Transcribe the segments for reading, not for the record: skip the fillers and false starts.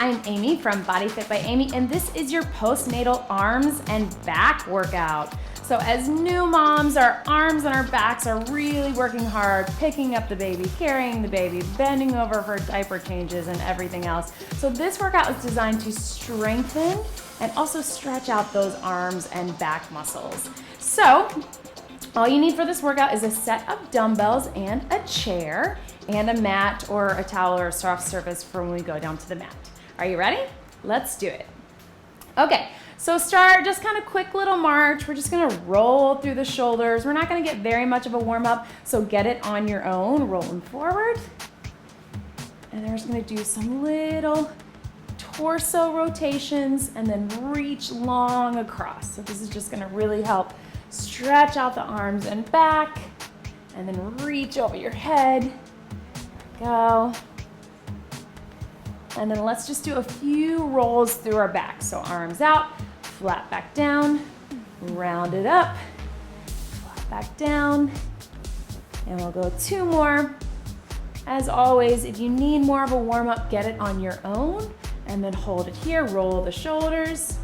I'm Amy from BodyFit by Amy, and this is your postnatal arms and back workout. So as new moms, our arms and our backs are really working hard, picking up the baby, carrying the baby, bending over for diaper changes and everything else. So this workout is designed to strengthen and also stretch out those arms and back muscles. So all you need for this workout is a set of dumbbells and a chair and a mat or a towel or a soft surface for when we go down to the mat. Are you ready? Let's do it. Okay, so start just kind of quick little march. We're just gonna roll through the shoulders. We're not gonna get very much of a warm up, so get it on your own, rolling forward. And then we're just gonna do some little torso rotations and then reach long across. So this is just gonna really help stretch out the arms and back, and then reach over your head. Go. And then let's just do a few rolls through our back. So arms out, flat back down, round it up, flat back down, and we'll go 2 more. As always, if you need more of a warm up, get it on your own, and then hold it here, roll the shoulders.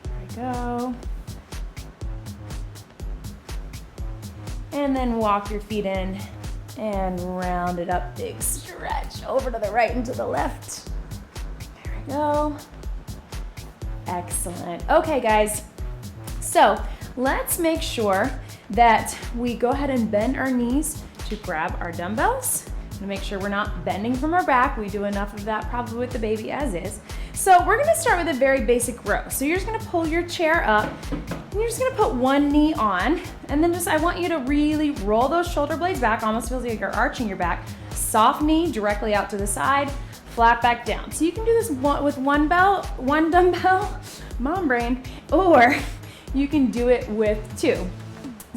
There we go. And then walk your feet in and round it up, big stretch over to the right and to the left. There we go. Excellent. Okay, guys, so let's make sure that we go ahead and bend our knees to grab our dumbbells and make sure we're not bending from our back. We do enough of that probably with the baby as is. So we're gonna start with a very basic row. So you're just gonna pull your chair up, and you're just gonna put one knee on, and then I want you to really roll those shoulder blades back, almost feels like you're arching your back. Soft knee directly out to the side, flat back down. So you can do this with one dumbbell, mom brain, or you can do it with 2.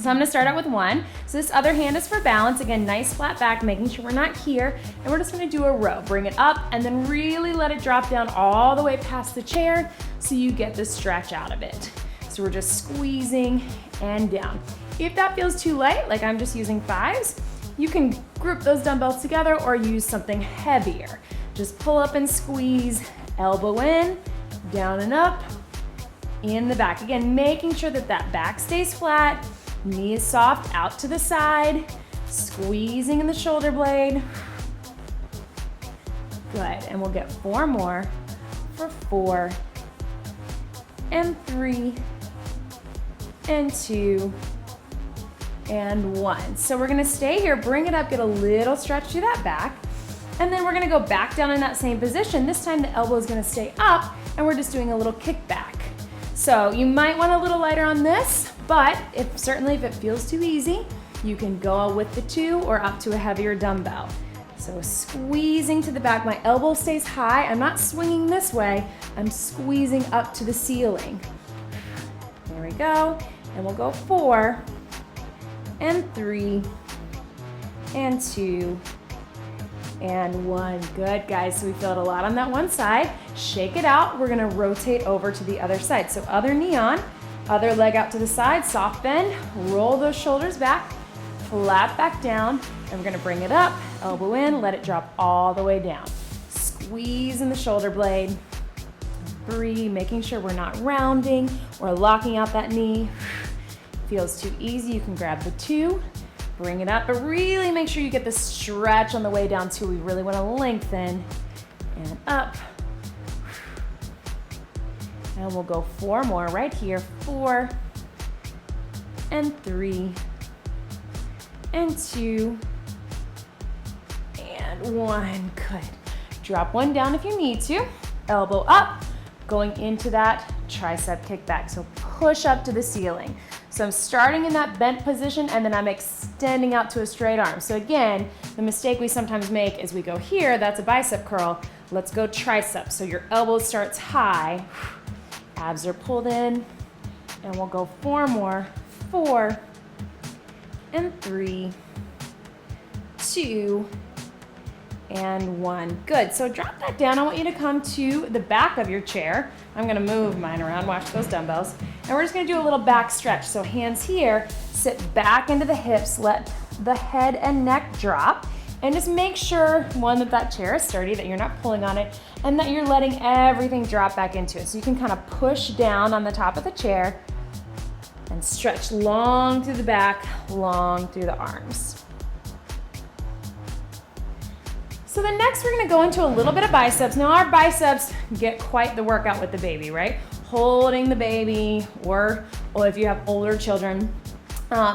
So I'm gonna start out with 1. So this other hand is for balance. Again, nice flat back, making sure we're not here. And we're just gonna do a row. Bring it up and then really let it drop down all the way past the chair so you get the stretch out of it. So we're just squeezing and down. If that feels too light, like I'm just using 5s, you can group those dumbbells together or use something heavier. Just pull up and squeeze, elbow in, down and up, in the back. Again, making sure that that back stays flat, knee is soft out to the side, squeezing in the shoulder blade. Good, and we'll get 4 more for 4, and 3, and 2, and 1. So we're gonna stay here, bring it up, get a little stretch to that back, and then we're gonna go back down in that same position. This time the elbow is gonna stay up, and we're just doing a little kick back. So you might want a little lighter on this, but certainly if it feels too easy, you can go with the 2 or up to a heavier dumbbell. So squeezing to the back, my elbow stays high. I'm not swinging this way, I'm squeezing up to the ceiling. There we go, and we'll go 4, and 3, and 2, and 1. Good, guys, so we feel it a lot on that one side. Shake it out, we're gonna rotate over to the other side. So other knee on, other leg out to the side, soft bend, roll those shoulders back, flat back down, and we're gonna bring it up, elbow in, let it drop all the way down. Squeeze in the shoulder blade. 3, making sure we're not rounding or locking out that knee. Feels too easy, you can grab the 2, bring it up, but really make sure you get the stretch on the way down too. We really wanna lengthen, and up. And we'll go 4 more right here, 4, and 3, and 2, and 1. Good. Drop one down if you need to. Elbow up, going into that tricep kickback. So push up to the ceiling. So I'm starting in that bent position and then I'm extending out to a straight arm. So again, the mistake we sometimes make is we go here, that's a bicep curl. Let's go tricep. So your elbow starts high, abs are pulled in, and we'll go 4 more, 4, and 3, 2, and 1. Good, so drop that down. I want you to come to the back of your chair. I'm gonna move mine around, watch those dumbbells. And we're just gonna do a little back stretch. So hands here, sit back into the hips, let the head and neck drop, And just make sure, one, that chair is sturdy, that you're not pulling on it, and that you're letting everything drop back into it. So you can kind of push down on the top of the chair and stretch long through the back, long through the arms. So then next we're gonna go into a little bit of biceps. Now our biceps get quite the workout with the baby, right? Holding the baby, or if you have older children.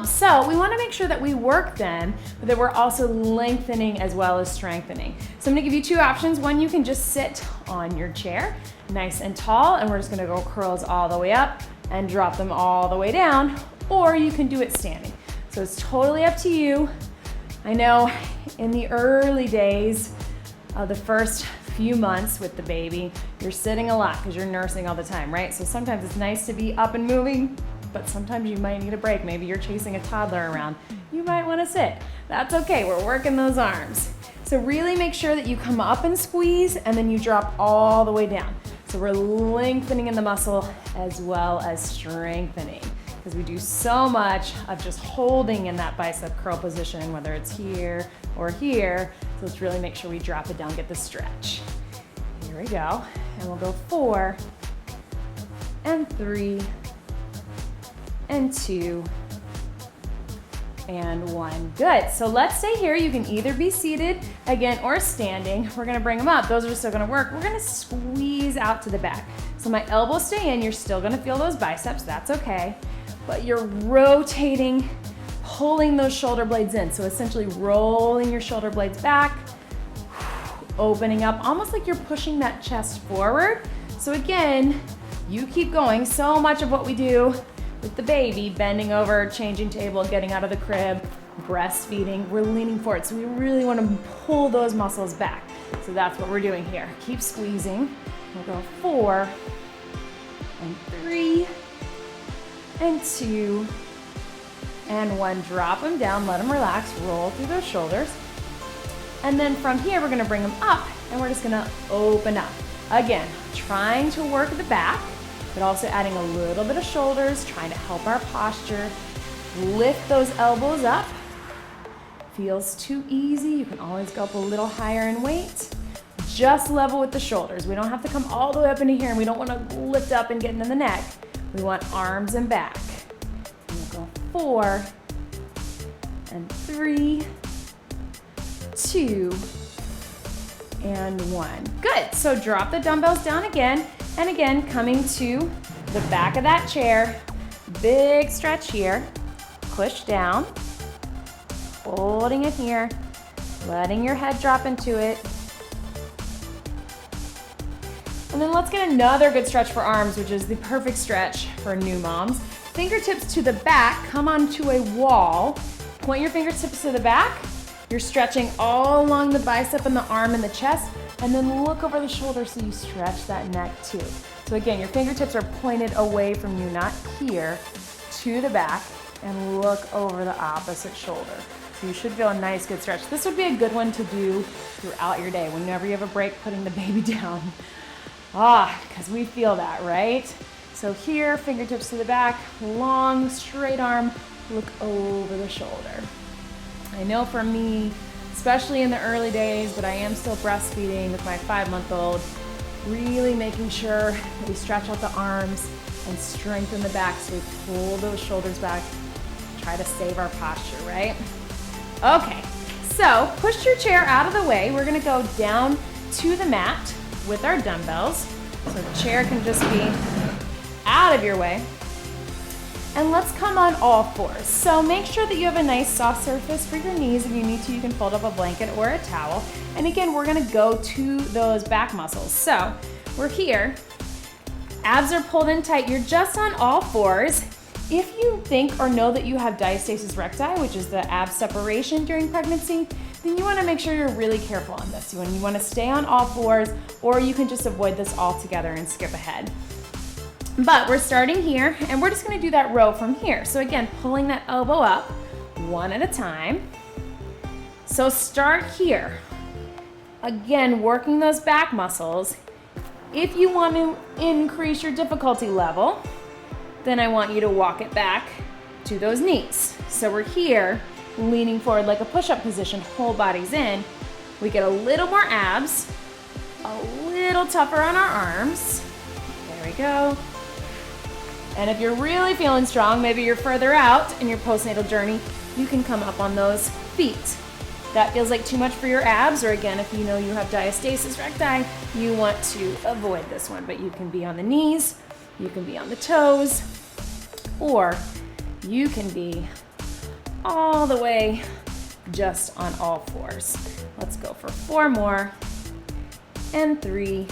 So we wanna make sure that we work them, but that we're also lengthening as well as strengthening. So I'm gonna give you two options. One, you can just sit on your chair, nice and tall, and we're just gonna go curls all the way up and drop them all the way down, or you can do it standing. So it's totally up to you. I know in the early days of the first few months with the baby, you're sitting a lot because you're nursing all the time, right? So sometimes it's nice to be up and moving, but sometimes you might need a break. Maybe you're chasing a toddler around. You might want to sit. That's okay, we're working those arms. So really make sure that you come up and squeeze, and then you drop all the way down. So we're lengthening in the muscle as well as strengthening, because we do so much of just holding in that bicep curl position, whether it's here or here. So let's really make sure we drop it down, get the stretch. Here we go. And we'll go 4 and 3 and 2 and 1. Good. So let's stay here. You can either be seated again or standing. We're gonna bring them up. Those are still gonna work. We're gonna squeeze out to the back. So my elbows stay in. You're still gonna feel those biceps. That's okay. But you're rotating, pulling those shoulder blades in. So essentially rolling your shoulder blades back, opening up, almost like you're pushing that chest forward. So again, you keep going. So much of what we do with the baby, bending over, changing table, getting out of the crib, breastfeeding, we're leaning forward. So we really want to pull those muscles back. So that's what we're doing here. Keep squeezing. We'll go 4 and 3 and 2 and 1. Drop them down, let them relax, roll through those shoulders. And then from here, we're gonna bring them up, and we're just gonna open up. Again, trying to work the back, but also adding a little bit of shoulders, trying to help our posture. Lift those elbows up. Feels too easy, you can always go up a little higher in weight. Just level with the shoulders. We don't have to come all the way up into here, and we don't wanna lift up and get into the neck. We want arms and back. And we'll go 4 and 3, 2, and 1. Good, so drop the dumbbells down again, and again, coming to the back of that chair. Big stretch here, push down, holding it here, letting your head drop into it. And then let's get another good stretch for arms, which is the perfect stretch for new moms. Fingertips to the back, come onto a wall, point your fingertips to the back. You're stretching all along the bicep and the arm and the chest, and then look over the shoulder so you stretch that neck too. So again, your fingertips are pointed away from you, not here, to the back, and look over the opposite shoulder. So you should feel a nice, good stretch. This would be a good one to do throughout your day, whenever you have a break putting the baby down. Because we feel that, right? So here, fingertips to the back, long, straight arm, look over the shoulder. I know for me, especially in the early days, but I am still breastfeeding with my 5-month-old, really making sure that we stretch out the arms and strengthen the back so we pull those shoulders back, try to save our posture, right? Okay, so push your chair out of the way. We're gonna go down to the mat with our dumbbells. So the chair can just be out of your way. And let's come on all fours. So make sure that you have a nice soft surface for your knees. If you need to, you can fold up a blanket or a towel. And again, we're gonna go to those back muscles. So we're here, abs are pulled in tight. You're just on all fours. If you think or know that you have diastasis recti, which is the ab separation during pregnancy, then you wanna make sure you're really careful on this. You wanna stay on all fours, or you can just avoid this altogether and skip ahead. But we're starting here, and we're just gonna do that row from here. So again, pulling that elbow up, one at a time. So start here. Again, working those back muscles. If you want to increase your difficulty level, then I want you to walk it back to those knees. So we're here, leaning forward like a push-up position, whole body's in. We get a little more abs, a little tougher on our arms. There we go. And if you're really feeling strong, maybe you're further out in your postnatal journey, you can come up on those feet. That feels like too much for your abs, or again, if you know you have diastasis recti, you want to avoid this one, but you can be on the knees, you can be on the toes, or you can be all the way just on all fours. Let's go for 4 more, and 3,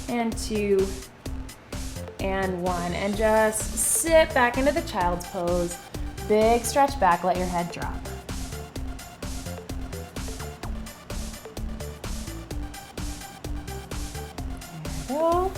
and 2, and 1, and just sit back into the child's pose. Big stretch back, let your head drop. There we go.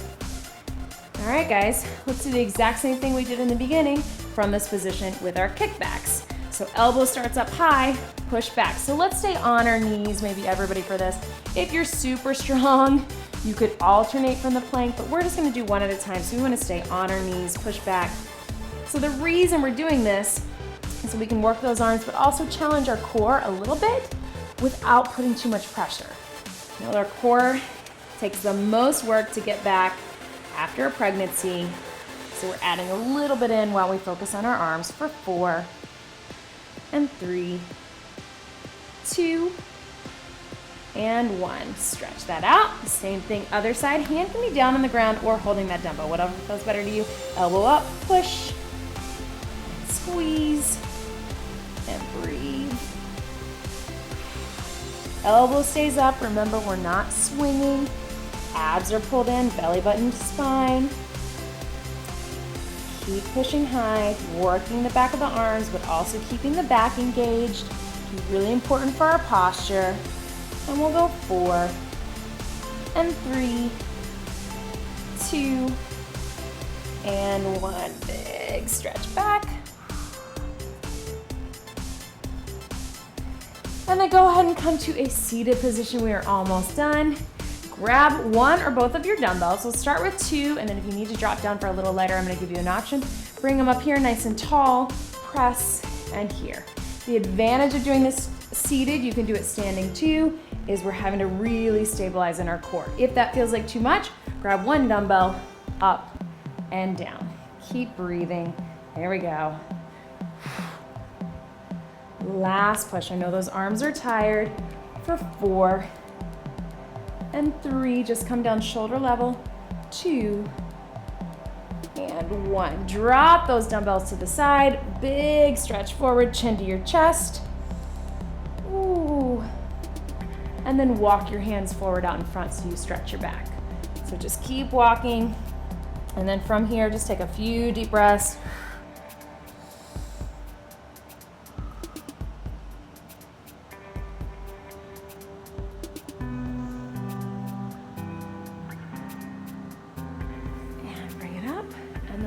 All right, guys, let's do the exact same thing we did in the beginning from this position with our kickbacks. So elbow starts up high, push back. So let's stay on our knees, maybe everybody for this. If you're super strong, you could alternate from the plank, but we're just gonna do one at a time. So we wanna stay on our knees, push back. So the reason we're doing this is so we can work those arms, but also challenge our core a little bit without putting too much pressure. You know, our core takes the most work to get back after a pregnancy. So we're adding a little bit in while we focus on our arms for 4, and 3, 2, and 1. Stretch that out. Same thing, other side. Hand can be down on the ground or holding that dumbbell, whatever feels better to you. Elbow up, push, and squeeze, and breathe. Elbow stays up. Remember, we're not swinging. Abs are pulled in, belly button to spine. Keep pushing high, working the back of the arms, but also keeping the back engaged. Really important for our posture. And we'll go 4, and 3, 2, and 1. Big stretch back. And then go ahead and come to a seated position. We are almost done. Grab one or both of your dumbbells. We'll start with 2, and then if you need to drop down for a little lighter, I'm gonna give you an option. Bring them up here nice and tall, press, and here. The advantage of doing this seated, you can do it standing too, is we're having to really stabilize in our core. If that feels like too much, grab one dumbbell, up and down. Keep breathing. There we go. Last push. I know those arms are tired. For 4, and 3, just come down shoulder level, 2, and 1. Drop those dumbbells to the side, big stretch forward, chin to your chest. Ooh. And then walk your hands forward out in front so you stretch your back. So just keep walking, and then from here, just take a few deep breaths.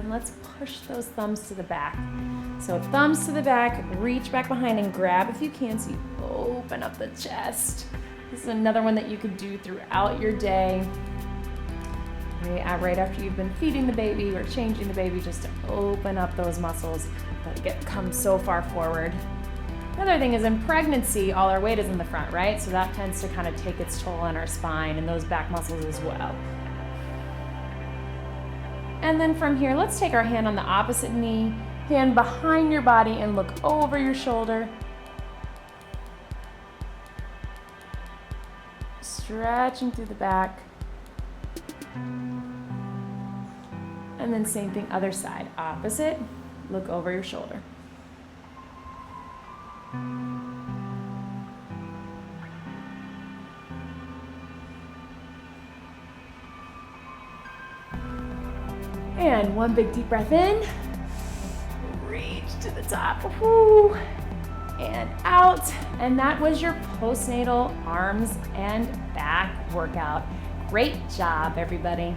Let's push those thumbs to the back. So thumbs to the back, reach back behind and grab if you can so you open up the chest. This is another one that you could do throughout your day. Right after you've been feeding the baby or changing the baby, just to open up those muscles that come so far forward. Another thing is in pregnancy, all our weight is in the front, right? So that tends to kind of take its toll on our spine and those back muscles as well. And then from here, let's take our hand on the opposite knee, hand behind your body and look over your shoulder. Stretching through the back. And then same thing, other side, opposite, look over your shoulder. And one big deep breath in, reach to the top, whoo, and out. And that was your postnatal arms and back workout. Great job, everybody.